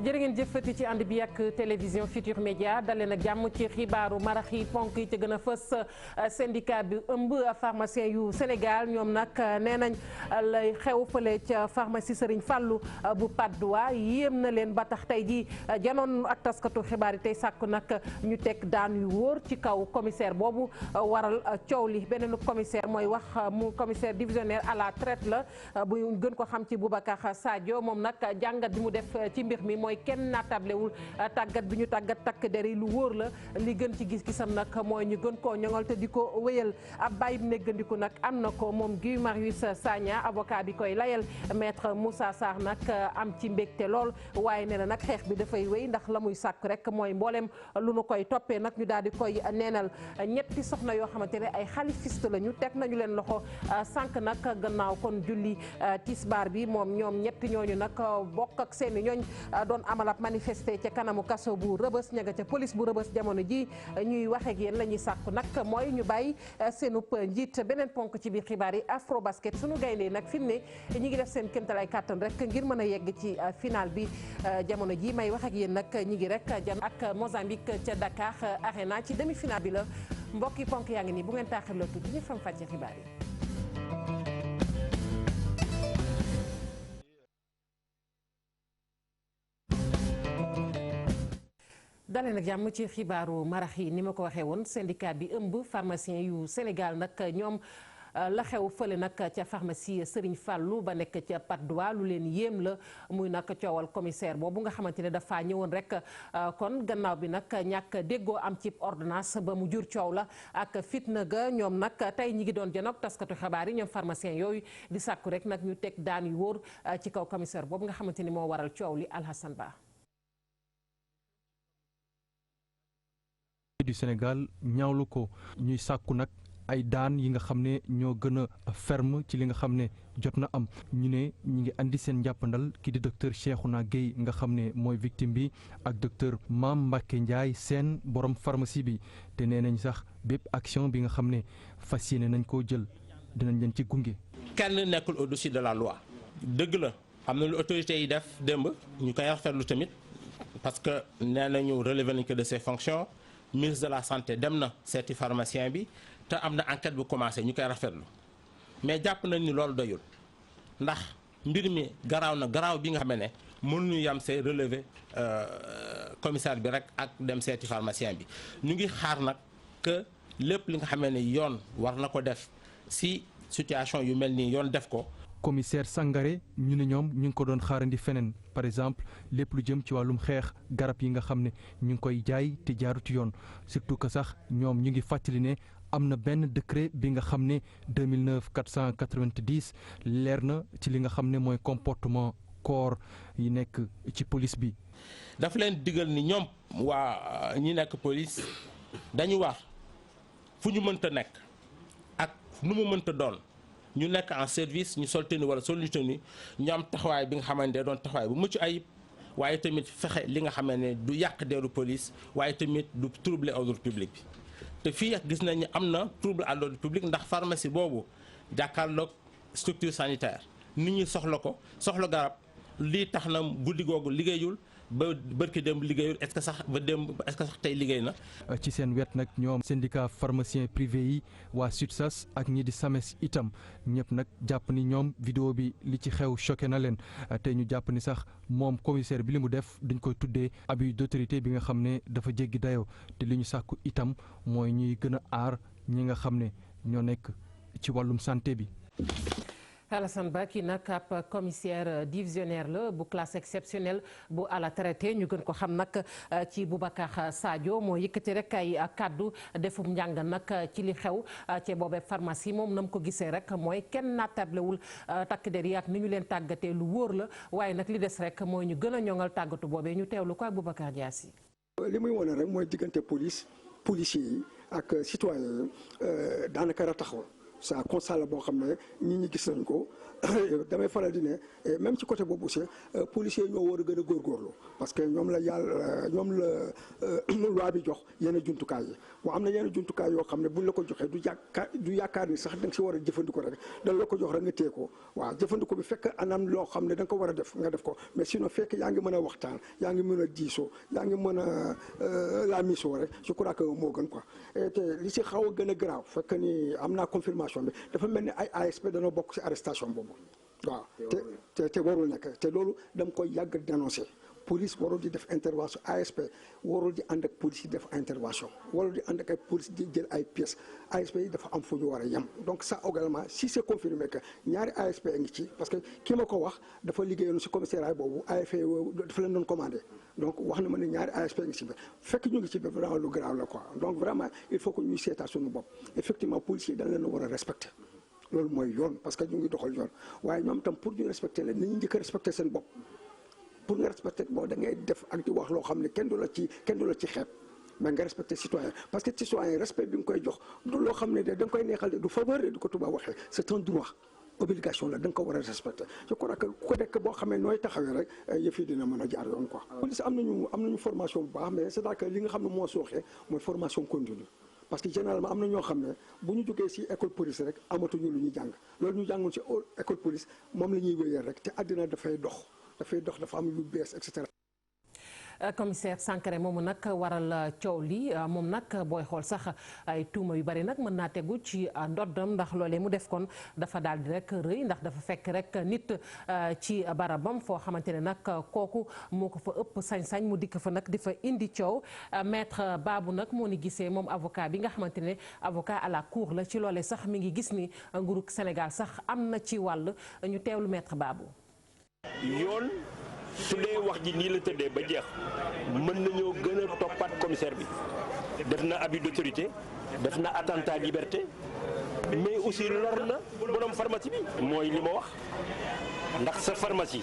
jërë ngeen jëfati ci ànd bi ak télévision Futur Média dalee nag jàmm ci xibaaru marax yi ponk yi ci gën a fës. syndicat bi ëmb pharmacien yu Sénégal ñoom nag nee nañ lay xew fële ca pharmacie Serigne Fallou bu Patte d'Oie yéem na leen ba tax tey ji janoon ak taskatu xibaar yi tey sàkku nag ñu teg daan yu wóor ci kaw commissaire boobu waral coow li beneen commissaire mooy wax mu commissaire divisionnaire à la traite la bu gën ko xam ci Boubacar Sadio moom nag jàngat bi mu def ci mbir mi mooy kenn naatablewul tàggat bi ñu tàggat takk der yi lu wóor la li gën ci gis-gisam nag mooy ñu gën koo ñoŋal te di ko wéyal ab bàyyi néggandiku nag am na ko moom Guy Marius Sagna avocat bi koy layal maître Moussa Sarr nag am ci mbégte lool waaye nee na nag xeex bi dafay wéy ndax la muy sàkk rek mooy mboolem lu nu koy toppee nag ñu daal di koy neenal ñetti soxna yoo xamante ne ay xalifiste la ñu teg nañu leen loxo sànq nag gannaaw kon julli tisbaar bi moom ñoom ñetti ñooñu nag bokk ak seeni ñooñ doon amal ab manifester ca kanamu kaso bu Rëbës ña nga ca police bu Rëbës jamono ji ñuy wax ak yéen la ñuy sàkku nag mooy ñu bàyyi seenub njiit beneen ponk ci biir xibaar yi afro basket suñu gaynde nag fi mu ne ñi ngi def seen kéemtalaay kàttan rek ngir mën a yegg ci final bi jamono ji may wax ak yéen nag ñi ngi rek jam ak Mozambique ca Dakar Arena ci demi final bi la mbokki ponk yaa ngi nii bu ngeen taaxirloo tuuti ñu fam fàcce xibaar yi. dalee nag jàmm ci xibaaru marax yi ni ma ko waxee woon syndicat bi ëmb pharmacien yu Sénégal nag ñoom la xew fële nag ca pharmacie Serigne Fallou ba nekk ca Patte d'Oie lu leen yéem la muy nag coowal commissaire boobu nga xamante ne dafa ñëwoon rek kon gannaaw bi nag ñàkk déggoo am ci ordonnance ba mu jur coow la ak fitna ga ñoom nag tey ñi ngi doon janoog taskatu xabaar yi ñoom pharmacien yooyu di sàkku rek nag ñu teg daan yu wóor ci kaw commissaire boobu nga xamante ni moo waral coow li Alhassane Ba. du Sénégal ñaawlu ko ñuy sàkku nag ay daan yi nga xam ne ñoo gën a ferme ci li nga xam ne jot na am ñu ne ñi ngi andi seen njàppandal ki di docteur Cheikhouna Gueye nga xam ne mooy victime bi ak docteur Mame Mbacké Ndiaye seen borom pharmacie bi te nee nañ sax bépp action bi nga xam ne fas yéene nañ koo jël dinañ leen ci gunge. kenn nekkul au-dessus de la loi dëgg la am na lu autorités yi def démb ñu koy rafetlu tamit parce que nee nañu relever nañ ko de ses fonctions. ministre de la santé dem na seeti pharmacien bi te am na enquête bu commencé ñu koy rafetlu mais jàpp nañ ni loolu doyul ndax mbir mi garaaw na garaaw bi nga xam ne mënuñu yam see relever commissaire bi rek ak dem seeti pharmacien bi ñu ngi xaar nag que lépp li nga xam ne yoon war na ko def si situation yu mel nii yoon def ko. commissaire Sangaré ñu ne ñoom ñu ngi ko doon xaarandi feneen par exemple lépp lu jëm ci wàllum xeex garab yi nga xam ne ñu ngi koy jaay te jaarut yoon surtout que sax ñoom ñu ngi fàttali ne am na benn décret bi nga xam ne 2009 490 leer na ci li nga xam ne mooy comportement corps yi nekk ci police bi. dafa leen digal ni ñoom waa ñi nekk police dañu war fu ñu mënta nekk ak nu mu mënta doon. ñu nekk en service ñu sol tenue wala sol tenue ñu am taxawaay bi nga xamante ne doon taxawaay bu mucc ayib waaye tamit fexe li nga xam ne du yàq deru police waaye tamit du troubler ordre public bi te fii gis nañ ni am na trouble à l'ordre public ndax pharmacie boobu jàkkaarloog structure sanitaire nit ñi soxla ko soxla garab lii tax na guddi googu liggéeyul ba bërki démb liggéeyul est-ce que sax ba démb est-ce que sax tey liggéey na. ci seen wet nag ñoom syndicat pharmacien privé yi waa SUTSAS ak ñi di SAMES itam ñëpp nag jàpp ni ñoom vidéo bi li ci xew choqué na leen te ñu jàpp ni sax moom commissaire bi li mu def dañ koy tuddee abus d'autorité bi nga xam ne dafa jéggi dayoo te li ñu sàkku itam mooy ñuy gën a aar ñi nga xam ne ñoo nekk ci wàllum santé bi. Alassane Ba kii nag ab commissaire divisionnaire la bu classe exceptionnelle bu à la traité ñu gën ko xam nag ci Boubacar Sadio moo yëkkati rek ay kaddu defum njàng nag ci li xew ci boobee pharmacie moom na mu ko gisee rek mooy kenn naatablewul takk der yi ak ni ñu leen tàggatee lu wóor la waaye nag li des rek mooy ñu gën a ñoŋal tàggatu boobee ñu teewlu ko ak Boubacar Diassi. li muy wane rek mooy diggante policiers yi ak citoyen daanaka rataxul c'est un constat la boo xam ne nit ñi gis nañ ko damay faral di ne même ci côté boobu aussi policiers yi ñoo war a gën a góorgóorlu parce que ñoom la loi bi jox yenn jumtukaay yi am na yenn jumtukaay yoo xam ne buñ la ko joxee du yaakaar ni sax da nga si war a jëfandikoo rek dañ la ko jox rek nga téye ko waaw jëfandikoo bi fekk anam loo xam ne da nga ko war a def nga def ko mais sinon fekk yaa ngi mën a waxtaan yaa ngi mën a diisoo yaa ngi mën a la mission rek je crois que moo gën quoi te li si xaw a gën a garaaw fekk ni am naa confirmation bi dafa mel ni ay ASP dañoo bokk si arrestation boobu waaw te warul nekk te loolu dama koy yàgg dénoncé police warul di def intervention ASP warul di ànd ak police yi def intervention warul di ànd ak ay police di jël ay pièces ASP yi dafa am fu ñu war a yem donc ça également si c'est confirmé que ñaari ASP ngi ci parce que ki ma ko wax dafa liggéeyoon si commissariat boobu ASP dafa leen doon commandé donc wax na ma ne ñaari ASP ngi ci biir fekk ñu ngi ci biir vraiment lu grave la quoi donc vraiment il faut que ñuy seetaa suñu bopp effectivement policiers yi dañ leen a war a respecter loolu mooy yoon parce que ñu ngi doxal yoon waaye ñoom tam pour ñu respecter leen ni ñu njëkk a respecter seen bopp pour nga respecter boo da ngay def ak di wax loo xam ne kenn du la ci xeeb mais nga respecter citoyen parce que citoyen respect bi nga koy jox du loo xam ne da nga koy neexal du faveur du ko tubaab waxee c'est un droit obligation la da nga ko war a respecter je crois que ku nekk boo xamee nooy taxawee rek yëf yi dina mën a jaar yoon quoi. police am nañu formation bu baax mais c'est-à-dire que li nga xam ne moo sooxee mooy formation continue parce que généralement am na ñoo xam ne bu ñu jógee ci école police rek amatuñu lu ñu jàng loolu ñu jàngoon ci école police moom la ñuy wéyal rek te àddina dafay dox dafa am yu bees et cetera. Commissaire Sankharé moomu nag waral coow li moom nag booy xool sax ay tuuma yu bari nag mën naa tegu ci ndoddam ndax loolee mu def kon dafa daal di rek rëy ndax dafa fekk rek nit ci barabam foo xamante ne nag kooku moo ko fa ëpp sañ-sañ mu dikk fa nag di fa indi coow maître Babou nag moo ni gisee moom avocat bi nga xamante ne avocat à la cour la ci loolee sax mi ngi gis ni nguuru Sénégal sax am na ci wàll ñu teewlu maître Babou. yoon su dee wax ji nii la tëddee ba jeex mën nañoo gën a toppaat commissaire bi def na abus d'autorité def na attentat à liberté mais aussi lor na borom pharmacie bi mooy li ma wax ndax sa pharmacie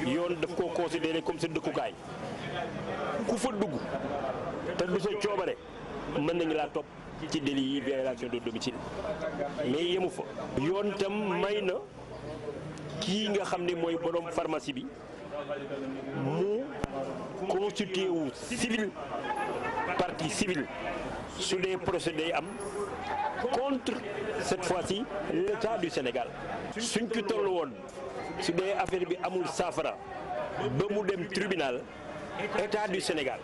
yoon daf koo considéré comme sa dëkkukaay ku fa dugg te du sa coobare mën nañu laa topp ci délit yi violation de domicile mais yemu fa yoon tam may na kii nga xam ne mooy borom pharmacie bi mu constitué wu civil partie civile su dee procédé am contre cette fois-ci l'État du Sénégal suñ ci toll woon su dee affaire bi amul saafara ba mu dem tribunal État du Sénégal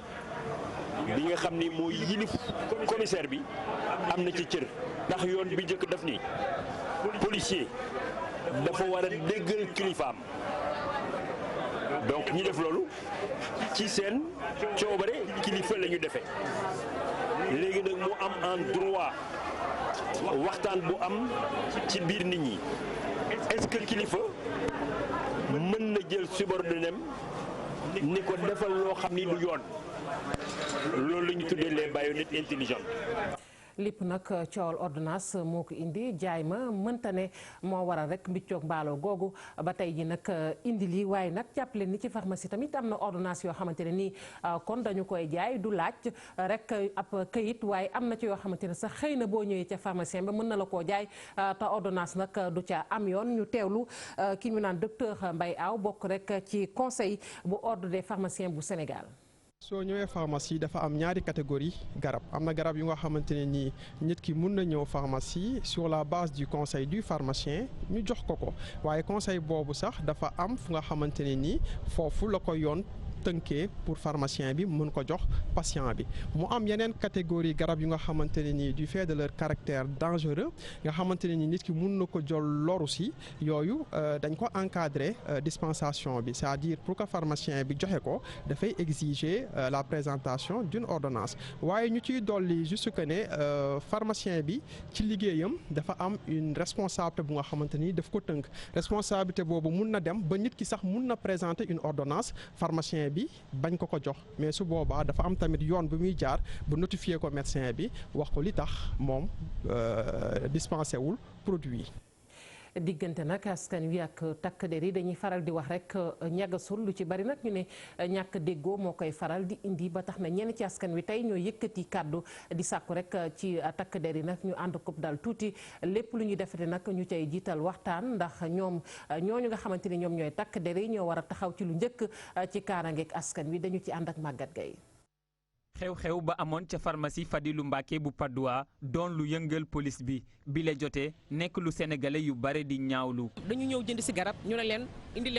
bi nga xam ni mooy yilif commissaire bi am na ci cër ndax yoon bi njëkk daf ni policier dafa war a déggal kilifaam donc ñi def loolu ci seen coobare kilifa la ñu defee léegi nag mu am en droit waxtaan bu am ci biir nit ñi est-ce que kilifa mën na jël subordonné ni ko defal loo xam ni du yoon loolu la ñu tuddee les baïonnettes intelligentes. lépp nag coowal ordonnance moo ko indi jaay ma mënta ne moo waral rek mbiccoog mbaaloo googu ba tey ji nag indi lii waaye nag jàppale ni ci pharmacie tamit am na ordonnance yoo xamante ne nii kon dañu koy jaay du laaj rek ab këyit waaye am na ci yoo xamante ne sax xëy na boo ñëwee ca pharmacien ba mën na la koo jaay te ordonnance nag du ca am yoon ñu teewlu ki ñu naan docteur Mbaye Aw bokk rek ci conseil bu ordre des pharmaciens bu Sénégal. soo ñëwee pharmacie dafa am ñaari catégorie garab am na garab yu nga xamante ne nii nit ki mun na ñëw pharmacie sur la base du conseil du pharmacien ñu jox ko waaye conseil boobu sax dafa am fu nga xamante ne nii foofu la ko yoon tënkee pour pharmacien bi mën ko jox patient bi mu am yeneen catégorie garab yu nga xamante ne nii du fait de leur caractère dangereux nga xamante ne nii nit ki mun na ko jël loru si yooyu dañ ko encadrer dispensation bi c'est-à-dire pour que pharmacien bi joxe ko dafay exiger la présentation d'une ordonnance waaye ñu ciy dolli juste que ne pharmacien bi ci liggéeyam dafa am une responsabilité bu nga xamante ni daf ko tënk responsabilité boobu mun na dem ba nit ki sax mun na présenter une ordonnance pharmacien bi bañ ko jox mais su boobaa dafa am tamit yoon bu muy jaar bu notifier ko médecin bi wax ko li tax moom dispensé wul produit. diggante nag askan wi ak takk der yi dañuy faral di wax rek ñagasul lu ci bari nag ñu ne ñàkk déggoo moo koy faral di indi ba tax na ñenn ci askan wi tey ñoo yëkkati kàddu di sàkku rek ci takk der yi nag ñu ànd ko dal tuuti lépp lu ñuy defete nag ñu cay jiital waxtaan ndax ñoom ñooñu nga xamante ni ñoom ñooy takk der yi ñoo war a taxaw ci lu njëkk ci kaaraangeeg askan wi dañu ci ànd ak Maguette Gaye. xew-xew ba amoon ca pharmacie Fadilou Mbacké bu Patte d'Oie doon lu yëngal police bi la jotee nekk lu sénégalais yu bare di ñaawlu. dañu ñëw jënd ci garab ñu ne leen indi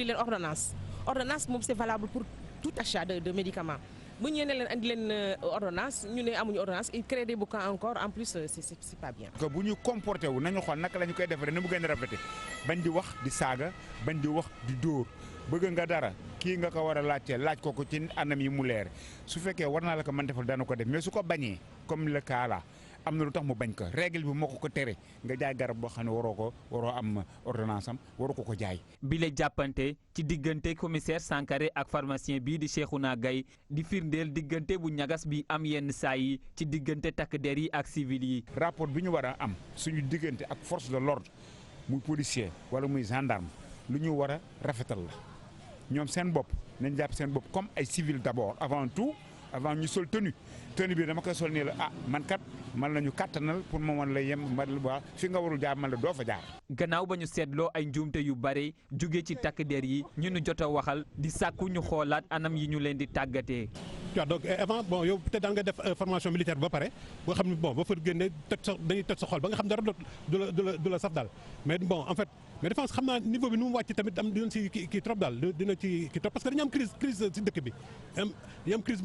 leen ordonnance moom c'est valable pour tout achat de médicaments bu ñu ne leen indi leen ordonnance ñu ne amuñu ordonnance il crée des boucans encore en plus c'est pas bien. que bu ñu comporté wu nañu xool naka la ñu koy defaree ni mu gën a rafetee bañ di wax di saaga bañ di wax di dóor. bëgg nga dara kii nga ko war a laajtee laaj ko ci anam yi mu leer su fekkee war naa la ko mën defal dana ko def mais su ko bañee comme le cas là am na lu tax mu bañ ko règle bi moo ko tere nga jaay garab boo xam ne waroo am ordonnance am waroo ko jaay. bi la jàppante ci diggante commissaire Sankaré ak pharmacien bii di Cheikhouna Gaye di firndeel diggante bu ñagas bi am yenn saa yi ci diggante takk der yi ak civil yi. rapport bi ñu war a am suñu diggante ak force de l'ordre muy policier wala muy gendarme lu ñu war a rafetal la. ñoom seen bopp nañ jàpp seen bopp comme ay civil d'abord avant tout avant ñu sol tenue bi dama koy sol nii la man la ñu kàttanal pour ma wan la yem man la fi nga warul jaar man la doo fa jaar. gannaaw ba ñu seetloo ay njuumte yu bare jóge ci takk der yi ñu nu jot a waxal di sàkku ñu xoolaat anam yi ñu leen di tàggatee. donc avant bon yow peut-être daan nga def formation militaire ba pare boo xam ne bon ba fa génne dañuy toj sa xol ba nga xam dara du la saf daal mais bon en fait. mais défense xam naa niveau bi nu mu wàcc tamit am dina ci kii trop daal dina ci kii trop parce que dañu am crise ci dëkk bi dañu am crise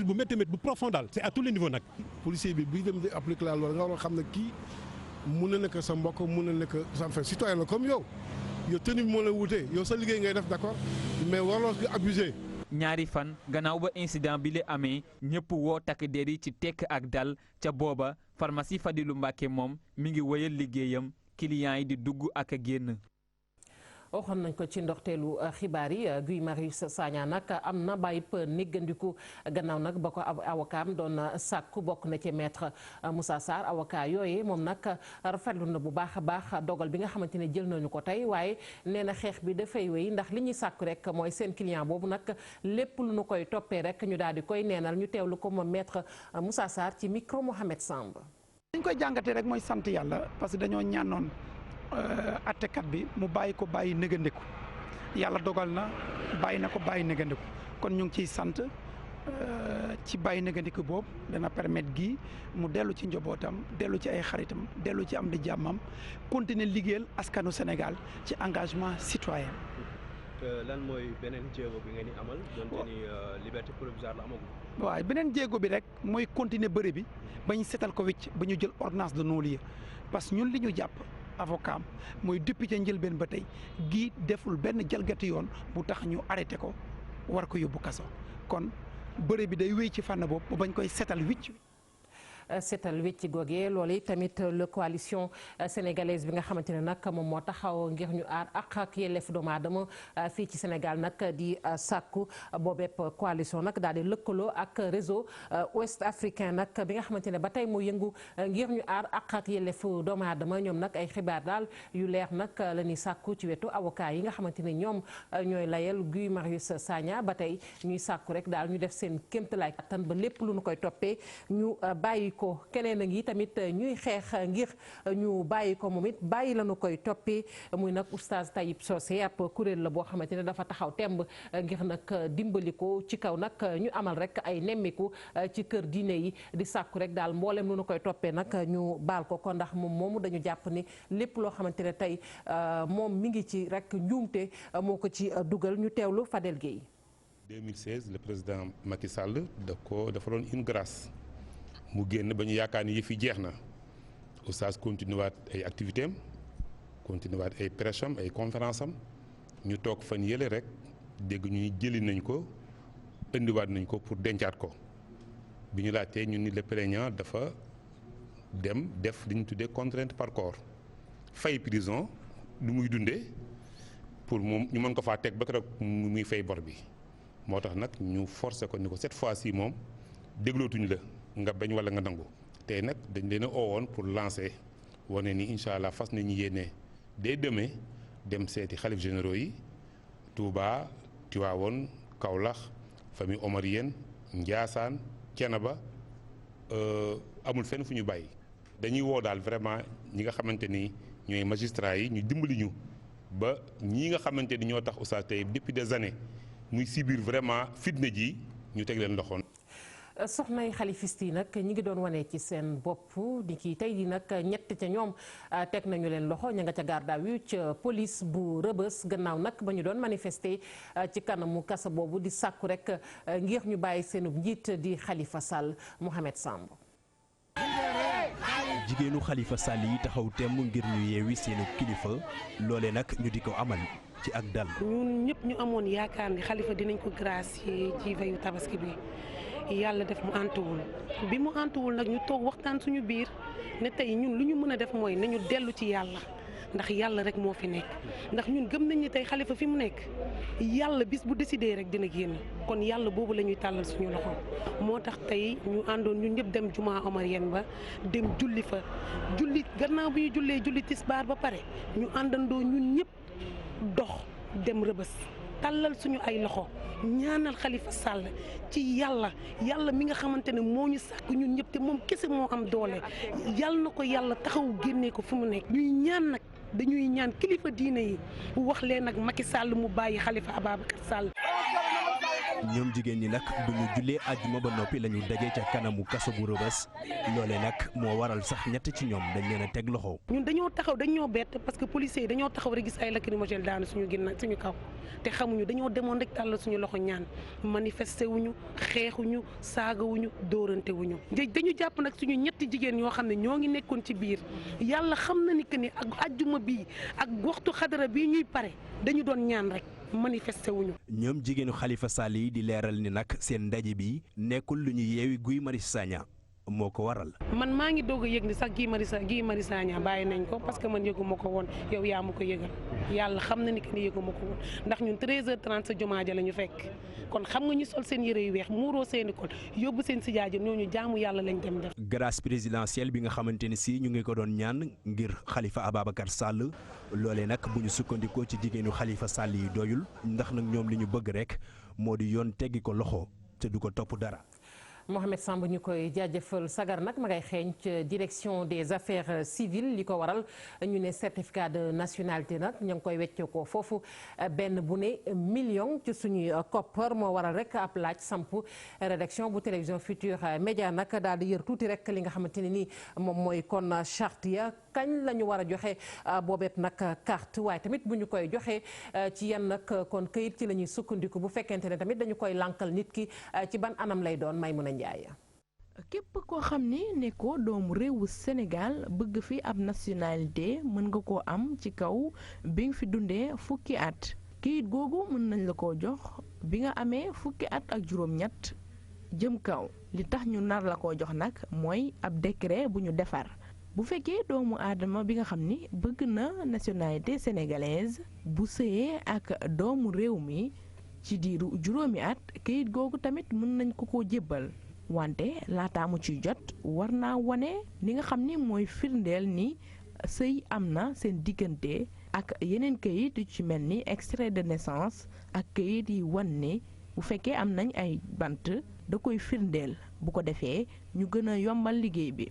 bu métti bu profond daal c'est à tous les niveaux nag. policier bi dem di appliquer la loi nga war a xam ne kii mun na nekk sa mbokk mun na nekk sa fait citoyen la comme yow tenue bi moo leen wutee yow sa liggéey ngay def d'accord mais warloo ko abuser. ñaari fan gannaaw ba incident bi la amee ñëpp woo takk der yi ci tekk ak dal ca booba pharmacie Fadilou Mbacké moom mi ngi wëyal liggéeyam. clients yi di dugg ak a génn. waxoon nañ ko ci ndoxteelu xibaar yi Guy Marius Sagna nag am na bàyyib néggandiku gannaaw nag ba ko avocat am doon sàkku bokk na ci maître Moussa Sarr avocat yooyu moom nag rafetlu na bu baax a baax dogal bi nga xamante ne jël nañu ko tey waaye nee na xeex bi dafay wéy ndax li ñuy sàkku rek mooy seen client boobu nag lépp lu nu koy toppee rek ñu daal di koy neenal ñu teewlu ko moom maître Moussa Sarr ci micro Mohamed Samb. li ñu koy jàngatee rek mooy sant yàlla parce que dañoo ñaanoon attekat bi mu bàyyi ko bàyyi négandiku yàlla dogal na bàyyi na ko bàyyi négandiku kon ñu ngi ciy sant ci bàyyi négandiku boobu dana permettre gi mu dellu ci njabootam dellu ci ay xaritam dellu ci am di jàmmam continuer liggéeyal askanu Sénégal ci engagement citoyen. lan mooy beneen jéego bi ngeen di amal donte ni liberté provisoire la amagul. waaw beneen jéego bi rek mooy continuer bëre bi ba ñu seetal ko wicc ba ñu jël ordonnance de non-lieu parce que ñun li ñu jàpp avocat am mooy député njëlbeen ba tey gii deful benn jalgati yoon bu tax ñu arrêté ko war ko yóbbu kaso kon bëre bi day wéy ci fànn boobu ba bañ koy seetal wicc. seetal wecci googee loolu tamit la coalition sénégalaise bi nga xamante ne nag moom moo taxaw ngir ñu aar ak yelleef doomu aadama fii ci Sénégal nag di sàkku boobepp coalition nag daal di lëkkaloo ak réseau ouest africain nag bi nga xamante ne ba tey moo yëngu ngir ñu aar ak yelleef doomu aadama ñoom nag ay xibaar daal yu leer nag la ñuy sàkku ci wetu avocat yi nga xamante ne ñoom ñooy layal Guy Marius Sagna ba tey ñuy sàkku rek daal ñu def seen kéemtalaay kattan ba lépp lu ñu koy toppee ñu bàyyi ko keneen a ngi tamit ñuy xeex ngir ñu bàyyi ko moom it bàyyi la ñu koy toppee muy nag oustaz Tayib Socé ab kuréel la boo xamante ne dafa taxaw temb ngir nag dimbali ko ci kaw nag ñu amal rek ay nemmiku ci kër diine yi di sàkku rek daal mboolem lu ñu koy toppee nag ñu baal ko ndax moom moomu dañu jàpp ni lépp loo xamante ne tey moom mi ngi ci rek njuumte moo ko ci dugal ñu teewlu Fadel Gueye. 2016 le président Macky Sall dafa doon une grâce mu génn ba ñu yaakaar ni yëf yi jeex na oustaz continué waat ay activités am continué waat ay prêche am ay conférence am ñu toog fan yële rek dégg ñu jëli nañ ko indiwaat nañ ko pour dencaat ko bi ñu laajtee ñun ni le plaignant dafa dem def li ñu tuddee contrainte par corps fay prison lu muy dundee pour moom ñu mën ko faa teg ba keroog muy fay bor bi moo tax nag ñu forcé ko ni ko cette fois-ci moom déglootuñ la nga bañ wala nga nangu tey nag dañ leen a oowoon pour lancer wane ni incha allah fas nañu yéene dès demain dem seeti xalif généraux yi Touba Tivaouane Kaolack famille omarienne Ndiassane Thiénaba amul fenn fu ñu bàyyi. dañuy woo daal vraiment ñi nga xamante ni ñooy magistrats yi ñu dimbali ñu ba ñii nga xamante ni ñoo tax Oustaz Taib depuis des années muy sibir vraiment fitna ji ñu teg leen loxoon. soxnay xalifiste yi nag ñi ngi doon wane ci seen bopp di kii tey di nag ñett ca ñoom teg nañu leen loxo ña nga ca garde à vue ca police bu Rëbës gannaaw nag ba ñu doon manifester ci kanamu kasa boobu di sàkku rek ngir ñu bàyyi seenub njiit di Khalifa Sall. Mohamed Samb. jigéenu Khalifa Sall yi taxaw temm ngir ñu yeewi seenu kilifa loole nag ñu di ko amal ci ak dal. ñun ñëpp ñu amoon yaakaar ni Khalifa dinañ ko gracier ci veyu tabaski bi yàlla def mu antuwul bi mu antuwul nag ñu toog waxtaan suñu biir ne tey ñun lu ñu mën a def mooy nañu dellu ci yàlla ndax yàlla rek moo fi nekk ndax ñun gëm nañ ni tey Khalifa fi mu nekk yàlla bis bu décidé rek dina génn kon yàlla boobu la ñuy tàllal suñu loxo moo tax tey ñu àndoon ñun ñëpp dem jumaa omarienne ba dem julli fa julli gannaaw bi ñu julli tisbaar ba pare ñu àndandoo ñun ñëpp dox dem Rëbës tàllal suñu ay loxo ñaanal Khalifa Sall ci yàlla mi nga xamante ne moo ñu sàkk ñun ñëpp te moom kese moo am doole yàlla na ko yàlla taxaw génnee ko fu mu nekk ñuy ñaan nag dañuy ñaan kilifa diine yi wax leen nag Macky Sall mu bàyyi Khalifa Ababacar Sall. ñoom jigéen ñi nag bu ñu jullee àjjuma ba noppi la ñu daje ca kanamu kaso bu Rëbës loole nag moo waral sax ñett ci ñoom dañ leen a teg loxo. ñun dañoo taxaw dañoo bett parce que policiers yi dañoo taxaw rek gis ay lacrymogène daanu suñu ginnaaw suñu kaw te xamuñu dañoo demoon rek tàllal suñu loxo ñaan manifesté wuñu xeexuñu saagawuñu dóorante wuñu dañu jàpp nag suñu ñetti jigéen yoo xam ne ñoo ngi nekkoon ci biir yàlla xam na ni que ni ak àjjuma bii ak waxtu xadara bii ñuy pare dañu doon ñaan rek. manifesté wuñu. ñoom jigéenu Khalifa Sall yi di leeral ni nag seen ndaje bi nekkul lu ñu yeewi Guy Marius Sagna moo ko waral. man maa ngi doog a yëg ni sax Guy Marius Sagna bàyyi nañ ko parce que man yëgu ma ko woon yow yaa ma ko yëgal yàlla xam na ni que ni yëgu ma ko woon ndax ñun 13h30 sa jumaa ja la ñu fekk kon xam nga ñu sol seen yëre yu weex muuroo seeni kon yóbbu seen sijaaja ñooñu jaamu yàlla lañ dem def. grâce présidentielle bi nga xamante ni si ñu ngi ko doon ñaan ngir Khalifa Ababacar Sall loolee nag bu ñu sukkandikoo ci jigéenu Khalifa Sall yi doyul ndax nag ñoom li ñu bëgg rek moo di yoon teggi ko loxo te du ko topp dara. Mohamed Samb ñu koy jaajëfal sagar nag ma ngay xeeñ ci direction des affaires civiles li ko waral ñu ne certificat de nationalité nag ña ngi koy weccoo ko foofu benn bu ne million ci suñuy koppar moo waral rek ab laaj samp rédaction bu télévision Futurs Médias nag daal di yër tuuti rek li nga xamante ne ni moom mooy kon charte ya kañ la ñu war a joxe boobeet nag carte waaye tamit bu ñu koy joxe ci yan nag kon këyit ci la ñuy sukkandiku bu fekkente ne tamit dañu koy lankal nit ki ci ban anam lay doon may mun a njaay. képp koo xam ni nekkoo doomu réewu Sénégal bëgg fi ab nationalité mën nga koo am ci kaw bi nga fi dundee fukki at kayit googu mën nañ la koo jox bi nga amee fukki at ak juróom-ñett jëm kaw li tax ñu nar la koo jox nag mooy ab décret bu ñu defar bu fekkee doomu aadama bi nga xam ni bëgg na nationalité sénégalaise bu sëyee ak doomu réew mi ci diiru juróomi at kayit googu tamit mën nañ ko koo jébbal wante laataa mu ciy jot war naa wane li nga xam ni mooy firndeel ni sëy am na seen diggante ak yeneen kayit yu ci mel ni extrait de naissance ak kayit yi wan ne bu fekkee am nañ ay bant da koy firndeel bu ko defee ñu gën a yombal liggéey bi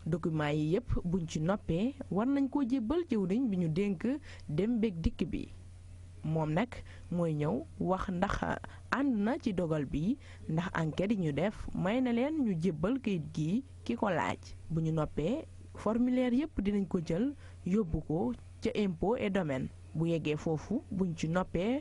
document yi yépp buñ ci noppee war nañ koo jébbal jëwriñ bi ñu dénk dem beeg dikk bi moom nag mooy ñëw wax ndax ànd na ci dogal bi ndax enquête yi ñu def may na leen ñu jébbal kayit gi ki ko laaj bu ñu noppee formulaire yépp dinañ ko jël yóbbu ko ca impôt et domaine bu yeggee foofu buñ ci noppee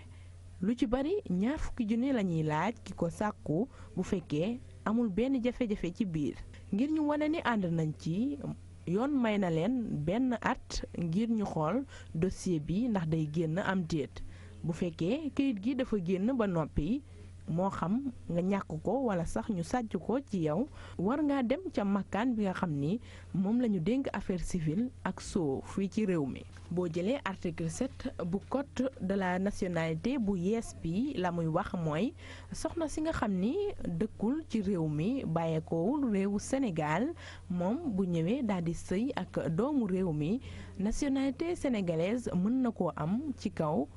lu ci bari 20 000 junni la ñuy laaj ki ko sàkku bu fekkee amul benn jafe-jafe ci biir ngir ñu wane ni ànd nañ ci yoon may na leen benn at ngir ñu xool dossier bi ndax day génn am déet bu fekkee kayit gi dafa génn ba noppi moo xam nga ñàkk ko wala sax ñu sàcc ko ci yow war ngaa dem ca makkaan bi nga xam ni moom la ñu dénk affaire civile ak soo fii ci réew mi. boo jëlee article 7 bu code de la nationalité bu yees bi la muy wax mooy soxna si nga xam ni dëkkul ci réew mi bàyyeekoowul réewu Sénégal moom bu ñëwee daal di sëy ak doomu réew mi nationalité sénégalaise mën na koo am ci kaw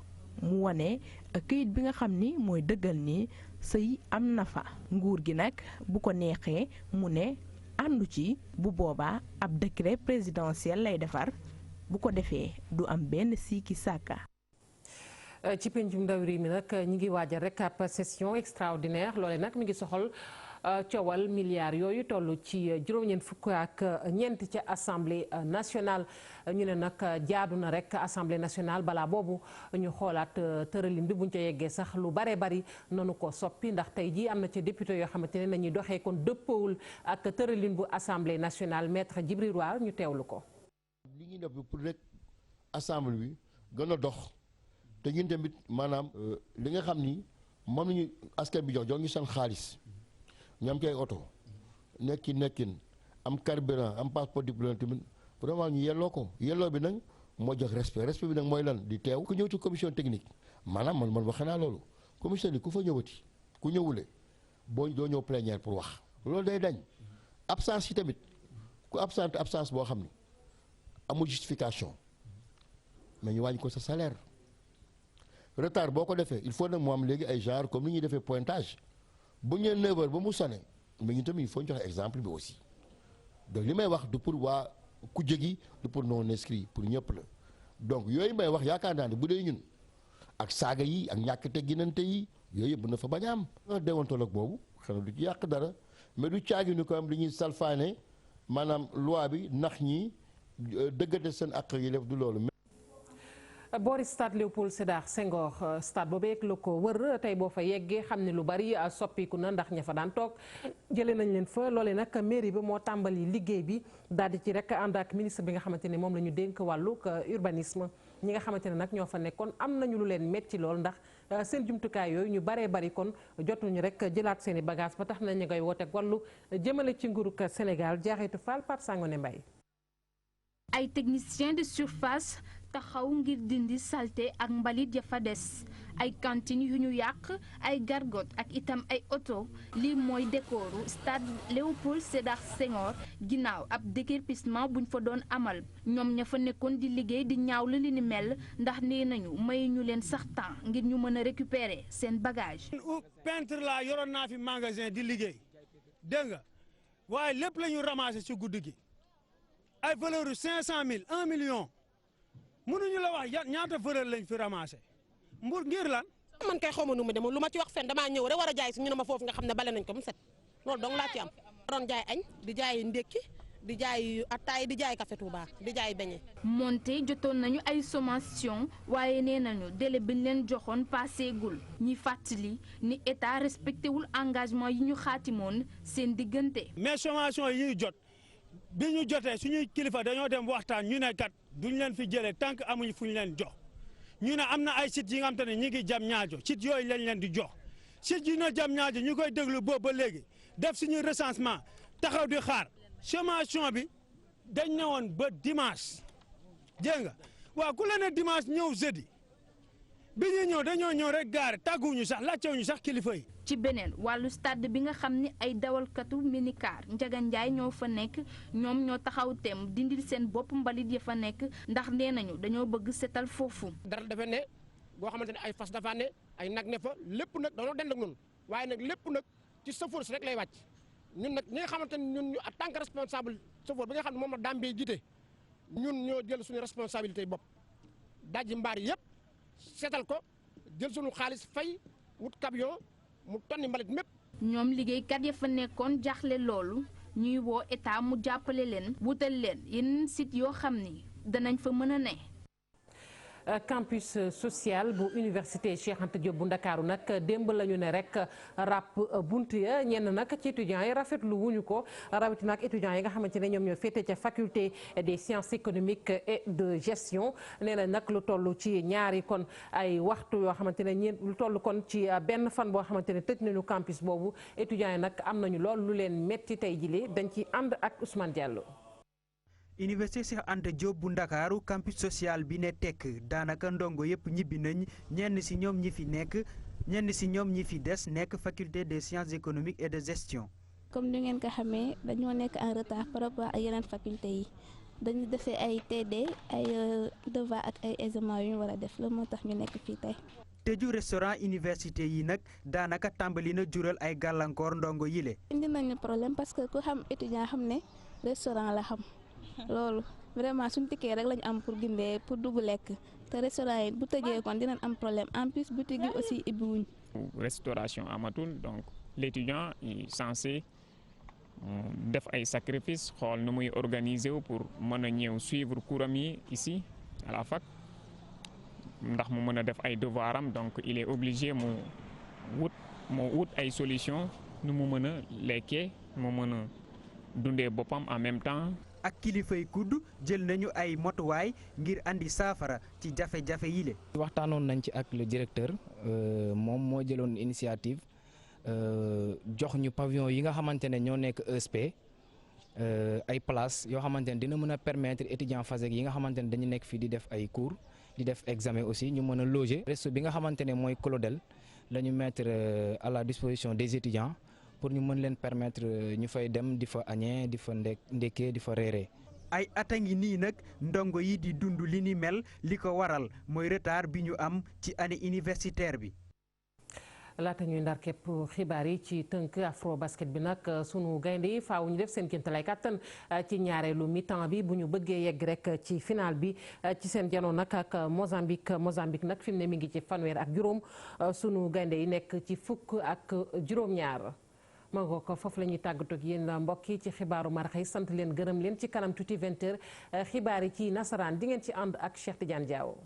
mu wane këyit bi nga xam ni mooy dëggal ni sëy am na fa. nguur gi nag bu ko neexee mu ne àndu ci bu boobaa ab décret présidentiel lay defar bu ko defee du am benn siiki sàkka. ci pencum ndaw réew mi nag ñi ngi waajal rek ab session extraordinaire loole nag mi ngi soxal coowal milliards yooyu toll ci juróom-ñeent fukk ak ñeent ca assemblée nationale. ñu ne nag jaadu na rek assemblée nationale balaa boobu ñu xoolaat tëralin bi buñ ca yeggee sax lu bare bari nanu ko soppi ndax tey jii am na ca député yoo xamante ne nañuy doxee kon dëppoowul ak tëralin bu assemblée nationale maître Djibril War ñu teewlu ko. li ñuy def pour rek assemblée bi gën a dox te ñun tamit maanaam li nga xam ni moom la ñu askan bi jox ngi seen xaalis ñu am ci ay oto nekkin am carburant am passeport diplomatique tamit vraiment ñu yelloo ko yelloo bi nag moo jox respect bi nag mooy lan di teew ku ñëw ci commission technique maanaam man waxee naa loolu commission yi ku fa ñëwati ku ñëwule boo doo ñëw plénière pour wax loolu day dañ absence yi tamit ku absence boo xam ni amul justification mais ñu wàññi ko sa salaire retard boo ko defee il faut nag mu am léegi ay genre comme ni ñuy defee pointage bu ñu nee 9h ba mu sonné mais ñu tamit il faut ñu joxe exemple bi aussi donc li may wax du pour waa ku jegi du pour non inscrit pour ñëpp la donc yooyu may wax yaakaar naa ne bu dee ñun ak saaga yi ak ñàkk tegginante yi yooyu yëpp na fa bañ a am. déontologue boobu xanaa du ci yàq dara mais du caagi ni ko am li ñuy salfaane maanaam loi bi nax ñi dëggate seen àq yi def du loolu. boori stade Léopold Sédar Senghor stade boobu ak la ko wër tey boo fa yeggee xam ne lu bari soppiku na ndax ña fa daan toog jëlee nañ leen fa loole nag mairie bi moo tàmbali liggéey bi daal di ci rek ànd ak ministre bi nga xamante ne moom la ñu dénk wàllug urbanisme ñi nga xamante ne nag ñoo fa nekkoon am nañu lu leen metti lool ndax seen jumtukaay yooyu ñu baree bari kon jotuñu rek jëlaat seen i bagage ba tax na ñu ngay woote ak wàllu jëmale ci nguurug Sénégal jaaxeetu Fall Pape Sangone Mbaye. ay techniciens de surface taxaw ngir dindi saleté ak mbalit ya fa des ay cantines yu ñu yàq ay gargote ak itam ay oto lii mooy décoru stade Léopold Sédar Senghor ginnaaw ab déguerpissement buñ fa doon amal ñoom ña fa nekkoon di liggéey di ñaaw la li ni mel ndax nee nañu may ñu leen sax temps ngir ñu mën a récupérer seen bagage. peintre la yoroon naa fi magasin di liggéey dégg nga waaye lépp la ñu ramassé ci guddi gi ay valeur yu 500 000 1 million. mënuñu la wax ñaata valeur lañ fi ramassé mbur ngir lan. man kay xaw ma nu mu demoon lu ma ci wax fen damaa ñëw rek war a jaay si ñu ne ma foofu nga xam ne bale nañ ko mu set loolu dong laa ci am. doon jaay añ di jaay ndékki di jaay attaay di jaay café Touba di jaay beñe. monté jotoon nañu ay sommation waaye nee nañu délai bi ñu leen joxoon passeegul ñi fàttali ni état respecté wul engagement yi ñu xaatimoon seen diggante. mais sommation yi ñuy jot bi ñu jotee suñuy kilifa dañoo dem waxtaan ñu ne kat. duñ leen fi jëlee tant que amuñu fu ñu leen jox ñu ne am na ay sites yi nga xam te ne ñu ngi jam ñaajo sites yooyu lañ leen di jox sites yi na jam ñaajo ñu koy déglu boobu ba léegi def suñu recensement taxaw di xaar sommation bi dañ ne woon ba dimanche dégg nga waaw ku leen ne dimanche ñëw jeudi bi ñu ñëw dañoo ñëw rek gaare tàgguwuñu sax laajtewuñu sax kilifa yi. ci beneen wàllu stade bi nga xam ni ay dawalkatu minicar Njaga Njaay ñoo fa nekk ñoom ñoo taxaw tem dindil seen bopp mbalit ya fa nekk ndax nee nañu dañoo bëgg setal foofu. dara dafa ne boo xamante ne ay fas dafa ne ay nag ne fa lépp nag dañoo dend ak ñun waaye nag lépp nag ci chauffeur si rek lay wàcc ñun nag ñi nga xamante ne ñun en tant que responsable chauffeur bi nga xam ne moom la daam bi jiite ñun ñoo jël suñu responsabilité bopp dajji mbaar yëpp setal ko jël suñu xaalis fay wut camion mu tonni mbalit mépp. ñoom liggéeykat ya fa nekkoon jaaxle loolu ñuy woo état mu jàppale leen wutal leen yeneen site yoo xam ni danañ fa mën a ne. campus social bu université Cheikh Anta Diop bu Ndakaaru nag démb la ñu ne rek ràpp bunt ya ñenn nag ci étudiants yi rafetlu wuñu ko rawatina ak étudiants yi nga xamante ne ñoom ñoo féete ca faculté des sciences économiques et de gestion nee na nag lu toll ci ñaari kon ay waxtu yoo xamante ne lu toll kon ci benn fan boo xamante ne tëj nañu campus boobu étudiants yi nag am nañu lool lu leen metti tey jile dañ ci ànd ak Ousmane Diallo. Université Cheikh Anta Diop bu Ndakaaru campus social bi ne tekk daanaka ndongo yëpp ñibbi nañ ñenn ci ñoom ñi fi nekk ñenn ci ñoom ñi fi des nekk faculté des sciences économiques et de gestion. comme ni ngeen ko xamee dañoo nekk en retard par rapport ak yeneen faculté yi dañu defee ay TD ay devoir ak ay examen yu ñu war a def la moo tax ñu nekk fii tey. tëju restaurant université yi nag daanaka tàmbali na jural ay gàllankoor ndongo yile. indi nañu problème parce que ku xam étudiant xam ne restaurant la xam. loolu vraiment suñu tikkee rek lañu am pour gindee pour dugg lekk te restaurant yi bu tëjee kon dinañ am problème en plus boutique yi aussi ibbiwuñ. restauration amatul donc l'étudiant est censé def ay sacrifices xool nu muy organiser wu pour mën a ñëw suivre couram yi ici à la fac ndax mu mën a def ay devoiram donc il est obligé mu wut ay solution nu mu mën a lekkee mu mën a dundee boppam en même temps. ak kilifay kudd jël nañu ay motuwaay ngir andi saafara ci jafe-jafe yile. waxtaanoon nañ ci ak le directeur moom moo jëloon initiative jox ñu pavillon yi nga xamante ne ñoo nekk ESP ay place yoo xamante ne dina mën a permettre étudiants FASEG yi nga xamante ne dañu nekk fii di def ay cours di def examen aussi ñu mën a loger. resto bi nga xamante ne mooy Clodel la ñu mettre à la disposition des étudiants. pour ñu mën leen permettre ñu fay dem di fa añee di fa ndekkee di fa reeree. ay at a ngi nii nag ndongo yi di dund li ni mel li ko waral mooy retard bi ñu am ci année universitaire bi. laata ñuy ndar képp xibaar yi ci tënk afro basket bi nag sunu gaynde yi faaw ñu def seen kéemtalaay kàttan ci ñaareelu mi-temps bi bu ñu bëggee yegg rek ci final bi ci seen janoo nag ak Mozambique nag fi mu ne mi ngi ci fanweer ak juróom sunu gaynde yi nekk ci fukk ak juróom-ñaar. ma ngoo ko foofu la ñuy tàggatoo ak yéen mbokk yi ci xibaaru maraxay sant leen gërëm leen ci kanam tuuti 20h xibaar yi ci nasaraan di ngeen ci ànd ak Cheikh Tidiane Diawo.